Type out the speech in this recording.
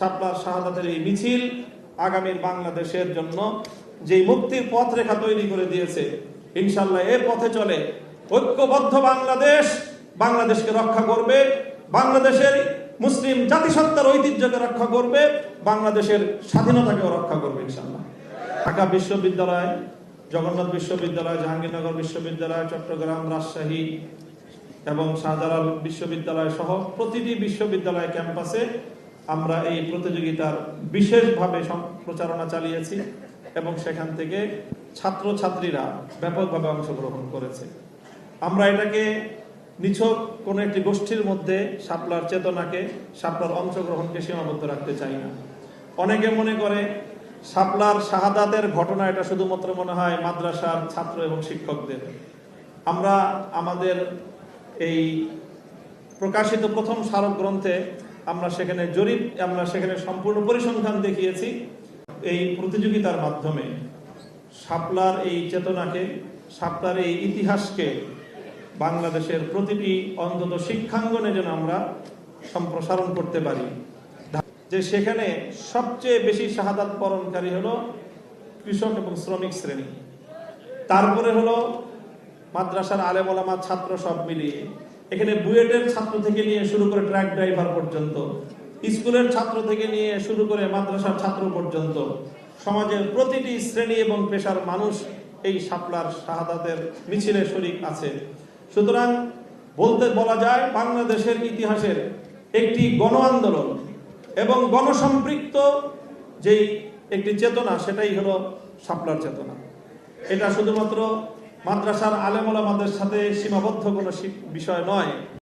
শাপলার শাহাদাতের এই মিছিল আগামীর বাংলাদেশের জন্য যে মুক্তির পথরেখা তৈরি করে দিয়েছে, ইনশাআল্লাহ এর পথে চলে ঐক্যবদ্ধ বাংলাদেশ বাংলাদেশকে রক্ষা করবে, বাংলাদেশের মুসলিম জাতিসত্তার ঐতিহ্যকে রক্ষা করবে, বাংলাদেশের স্বাধীনতাকেও রক্ষা করবে ইনশাআল্লাহ। ঢাকা বিশ্ববিদ্যালয়, জগন্নাথ বিশ্ববিদ্যালয়, জাহাঙ্গীরনগর বিশ্ববিদ্যালয়, চট্টগ্রাম, রাজশাহী এবং শাহজালাল বিশ্ববিদ্যালয় সহ প্রতিটি বিশ্ববিদ্যালয় ক্যাম্পাসে আমরা এই প্রতিযোগিতার বিশেষভাবে প্রচারণা চালিয়েছি এবং সেখান থেকে ছাত্রছাত্রীরা ব্যাপকভাবে অংশগ্রহণ করেছে। আমরা এটাকে নিছক কোনো একটি গোষ্ঠীর মধ্যে শাপলার চেতনাকে, শাপলার অংশগ্রহণকে সীমাবদ্ধ রাখতে চাই না। অনেকে মনে করে শাপলার শাহাদাতের ঘটনা এটা শুধুমাত্র মনে হয় মাদ্রাসার ছাত্র এবং শিক্ষকদের। আমরা আমাদের এই প্রকাশিত প্রথম স্মারক গ্রন্থে আমরা সেখানে সম্পূর্ণ পরিসংখ্যান দেখিয়েছি। এই প্রতিযোগিতার মাধ্যমে শাপলার এই চেতনাকে, শাপলার এই ইতিহাসকে বাংলাদেশের প্রতিটি অন্তত শিক্ষাঙ্গনে যেন আমরা সম্প্রসারণ করতে পারি। যে সেখানে সবচেয়ে বেশি শাহাদাত বরণকারী হলো কৃষক এবং শ্রমিক শ্রেণী, তারপরে হলো মাদ্রাসার আলেম ওলামা ছাত্র সব মিলিয়ে। এখানে বুয়েটের ছাত্র থেকে নিয়ে শুরু করে ট্রাক ড্রাইভার পর্যন্ত, স্কুলের ছাত্র থেকে নিয়ে শুরু করে মাদ্রাসার ছাত্র পর্যন্ত সমাজের প্রতিটি শ্রেণী এবং পেশার মানুষ এই শাপলার শাহাদাতের মিছিলে শরীক আছে। সুতরাং বলা যায় বাংলাদেশের ইতিহাসের একটি গণ আন্দোলন এবং গণসম্পৃক্ত যেই একটি চেতনা, সেটাই হলো শাপলার চেতনা। এটা শুধুমাত্র মাদ্রাসার আলেম ওলামাদের সাথে সীমাবদ্ধ কোনো বিষয় নয়।